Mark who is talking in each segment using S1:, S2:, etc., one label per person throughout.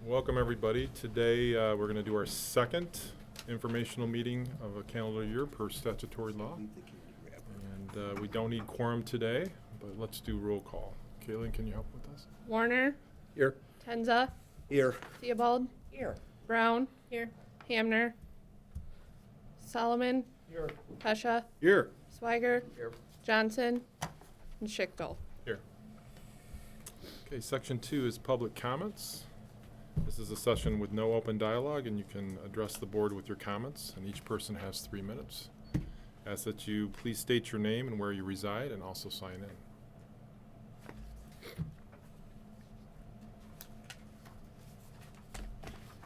S1: Welcome, everybody. Today, we're going to do our second informational meeting of a calendar year per statutory law. And we don't need quorum today, but let's do roll call. Kaylin, can you help with this?
S2: Warner.
S3: Here.
S2: Tenza.
S3: Here.
S2: Theobald.
S4: Here.
S2: Brown. Here. Hamner. Solomon.
S3: Here.
S2: Pesha.
S3: Here.
S2: Swiger.
S3: Here.
S2: Johnson. And Schichtel.
S1: Here. Okay, section 2 is public comments. This is a session with no open dialogue, and you can address the board with your comments, and each person has 3 minutes. Ask that you please state your name and where you reside, and also sign in.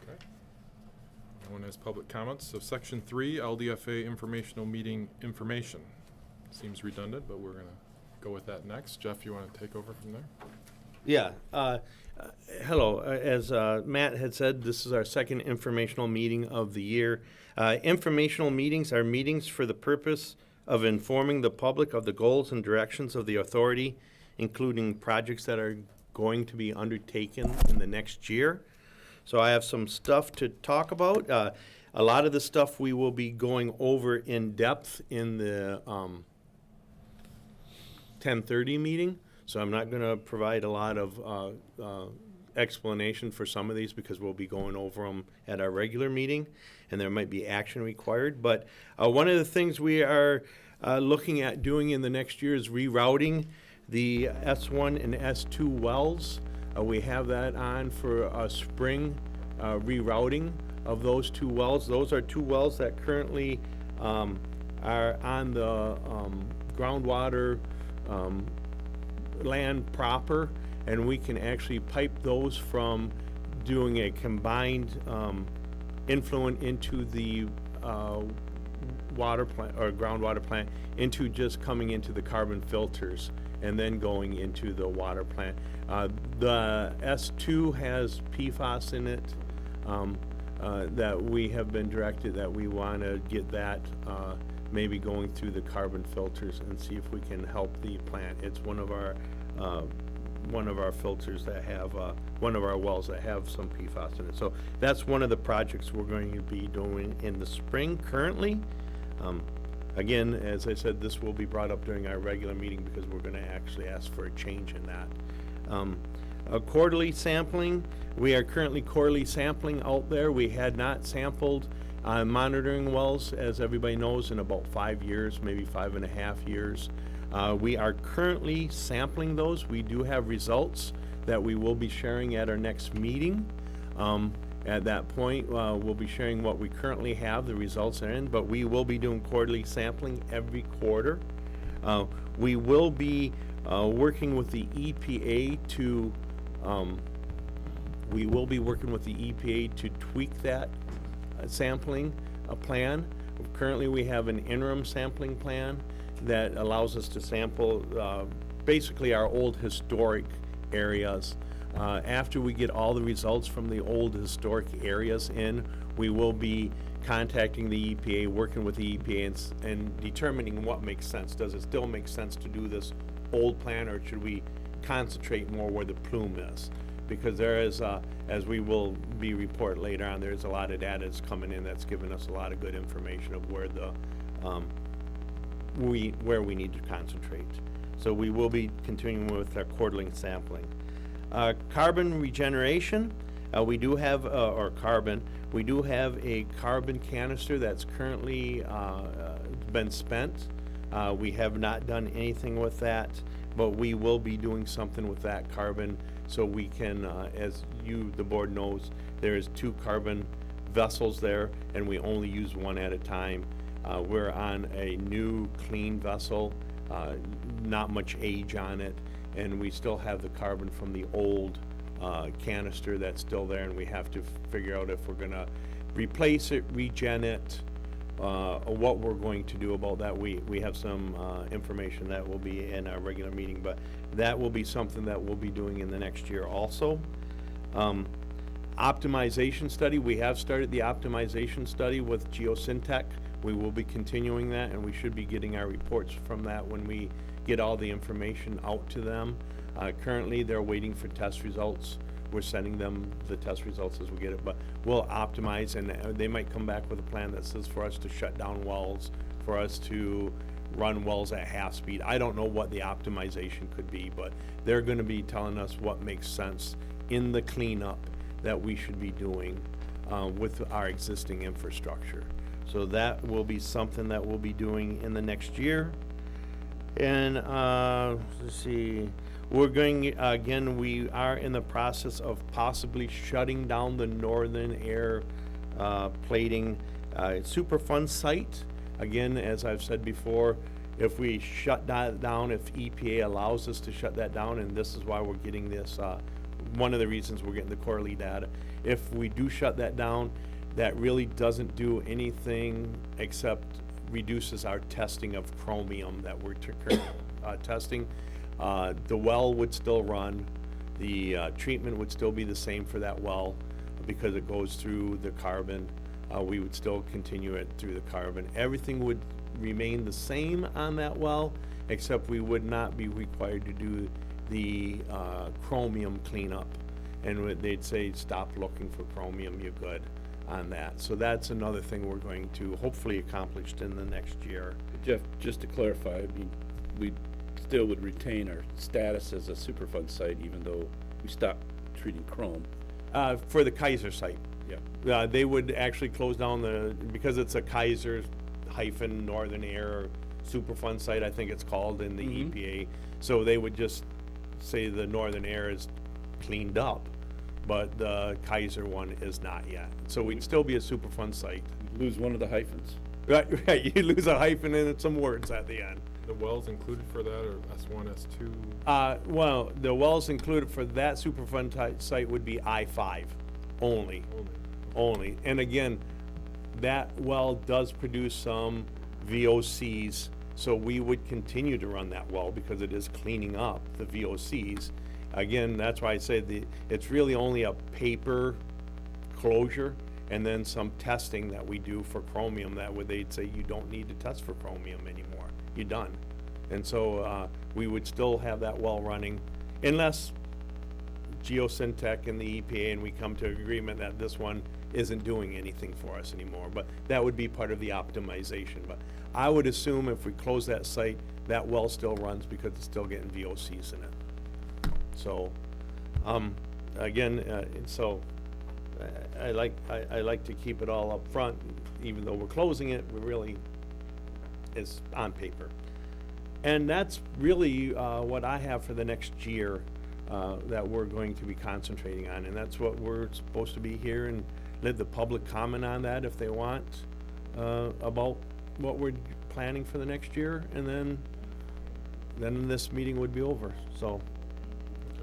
S1: Okay. No one has public comments. So section 3, LDFA informational meeting information. Seems redundant, but we're going to go with that next. Jeff, you want to take over from there?
S3: Yeah. Hello. As Matt had said, this is our second informational meeting of the year. Informational meetings are meetings for the purpose of informing the public of the goals and directions of the authority, including projects that are going to be undertaken in the next year. So I have some stuff to talk about. A lot of the stuff we will be going over in depth in the 10:30 meeting. So I'm not going to provide a lot of explanation for some of these because we'll be going over them at our regular meeting, and there might be action required. But one of the things we are looking at doing in the next year is rerouting the S1 and S2 wells. We have that on for a spring rerouting of those 2 wells. Those are 2 wells that currently are on the groundwater land proper, and we can actually pipe those from doing a combined influent into the water plant or groundwater plant into just coming into the carbon filters and then going into the water plant. The S2 has PFAS in it that we have been directed that we want to get that maybe going through the carbon filters and see if we can help the plant. It's one of our filters that have one of our wells that have some PFAS in it. So that's one of the projects we're going to be doing in the spring currently. Again, as I said, this will be brought up during our regular meeting because we're going to actually ask for a change in that. Quarterly sampling. We are currently quarterly sampling out there. We had not sampled monitoring wells, as everybody knows, in about 5 years, maybe 5.5 years. We are currently sampling those. We do have results that we will be sharing at our next meeting. At that point, we'll be sharing what we currently have, the results are in, but we will be doing quarterly sampling every quarter. We will be working with the EPA to tweak that sampling plan. Currently, we have an interim sampling plan that allows us to sample basically our old historic areas. After we get all the results from the old historic areas in, we will be contacting the EPA, working with the EPA and determining what makes sense. Does it still make sense to do this old plan, or should we concentrate more where the plume is? Because there is, as we will be report later on, there's a lot of data that's coming in that's giving us a lot of good information of where the where we need to concentrate. So we will be continuing with our quarterly sampling. Carbon regeneration, we do have we do have a carbon canister that's currently been spent. We have not done anything with that, but we will be doing something with that carbon so we can, as you, the board knows, there's 2 carbon vessels there and we only use one at a time. We're on a new clean vessel, not much age on it, and we still have the carbon from the old canister that's still there, and we have to figure out if we're gonna replace it, regen it, what we're going to do about that. We have some information that will be in our regular meeting, but that will be something that we'll be doing in the next year also. Optimization study, we have started the optimization study with Geosyntec. We will be continuing that, and we should be getting our reports from that when we get all the information out to them. Currently, they're waiting for test results. We're sending them the test results as we get it, but we'll optimize, and they might come back with a plan that says for us to shut down wells, for us to run wells at half speed. I don't know what the optimization could be, but they're gonna be telling us what makes sense in the cleanup that we should be doing with our existing infrastructure. So that will be something that we'll be doing in the next year. And, let's see, we're going, again, we are in the process of possibly shutting down the Northern Air plating Superfund site. Again, as I've said before, if we shut that down, if EPA allows us to shut that down, and this is why we're getting this, one of the reasons we're getting the quarterly data, if we do shut that down, that really doesn't do anything except reduces our testing of chromium that we're testing. The well would still run, the treatment would still be the same for that well because it goes through the carbon. We would still continue it through the carbon. Everything would remain the same on that well, except we would not be required to do the chromium cleanup. And they'd say, stop looking for chromium, you're good on that. So that's another thing we're going to hopefully accomplish in the next year.
S4: Jeff, just to clarify, I mean, we still would retain our status as a Superfund site even though we stopped treating chrome.
S3: For the Kaiser site.
S4: Yeah.
S3: They would actually close down because it's a Kaiser Northern Air Superfund site, I think it's called in the EPA. So they would just say the Northern Air is cleaned up, but the Kaiser one is not yet. So we'd still be a Superfund site.
S4: Lose one of the hyphens.
S3: Right, you lose a hyphen and some words at the end.
S1: The wells included for that are S1, S2?
S3: Well, the wells included for that Superfund site would be I-5 only. Only. And again, that well does produce some VOCs, so we would continue to run that well because it is cleaning up the VOCs. Again, that's why I say it's really only a paper closure and then some testing that we do for chromium that would they'd say you don't need to test for chromium anymore. You're done. And so we would still have that well running unless Geosyntec and the EPA and we come to agreement that this one isn't doing anything for us anymore. But that would be part of the optimization. But I would assume if we close that site, that well still runs because it's still getting VOCs in it. So, again, I like to keep it all up front, even though we're closing it, we really, it's on paper. And that's really what I have for the next year that we're going to be concentrating on, and that's what we're supposed to be here and let the public comment on that if they want about what we're planning for the next year, and then this meeting would be over. So,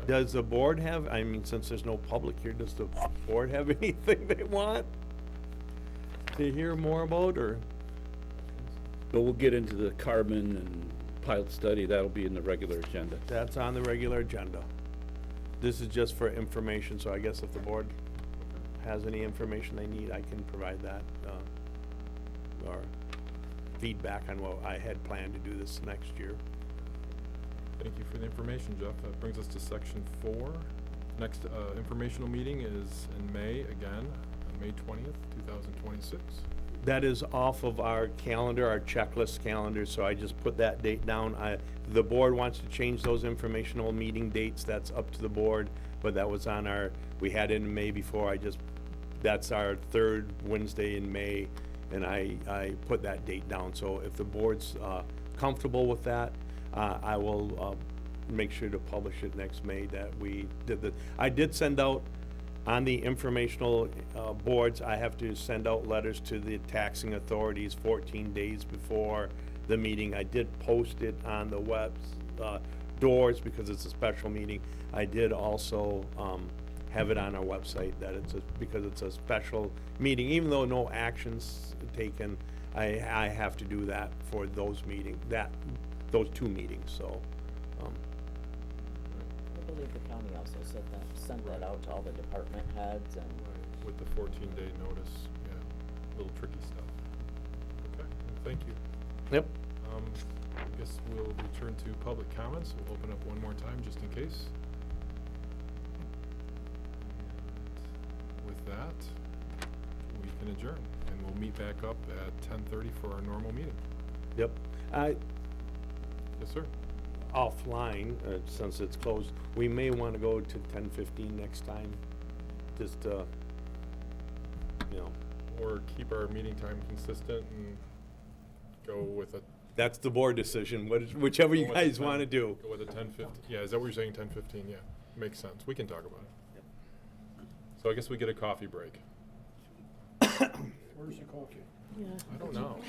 S3: does the board have? I mean, since there's no public here, does the board have anything they want to hear more about, or?
S4: But we'll get into the carbon and pilot study. That'll be in the regular agenda.
S3: That's on the regular agenda. This is just for information, so I guess if the board has any information they need, I can provide that, or feedback on what I had planned to do this next year.
S1: Thank you for the information, Jeff. That brings us to section 4. Next informational meeting is in May again, on May 20th, 2026.
S3: That is off of our calendar, our checklist calendar, so I just put that date down. The board wants to change those informational meeting dates, that's up to the board, but that was on we had it in May before, that's our third Wednesday in May, and I put that date down. So if the board's comfortable with that, I will make sure to publish it next May that we did I did send out on the informational boards, I have to send out letters to the taxing authorities 14 days before the meeting. I did post it on the web doors because it's a special meeting. I did also have it on our website that because it's a special meeting, even though no action's taken, I have to do that for those meetings, those 2 meetings, so.
S5: I believe the county also said that, sent that out to all the department heads and.
S1: With the 14-day notice, yeah, little tricky stuff. Okay, well, thank you.
S3: Yep.
S1: I guess we'll return to public comments. We'll open up one more time just in case. With that, we can adjourn, and we'll meet back up at 10:30 for our normal meeting.
S3: Yep.
S1: Yes, sir.
S3: Offline, since it's closed, we may want to go to 10:15 next time, just, you know.
S1: Or keep our meeting time consistent and go with a.
S3: That's the board decision, whichever you
S1: go with a
S3: guys
S1: 10
S3: want to do.
S1: Go with a 10:15. Yeah, is that what you're saying, 10:15? Yeah, makes sense. We can talk about it. So I guess we get a coffee break.
S6: Where's the coffee?
S2: Yeah.
S1: I don't know.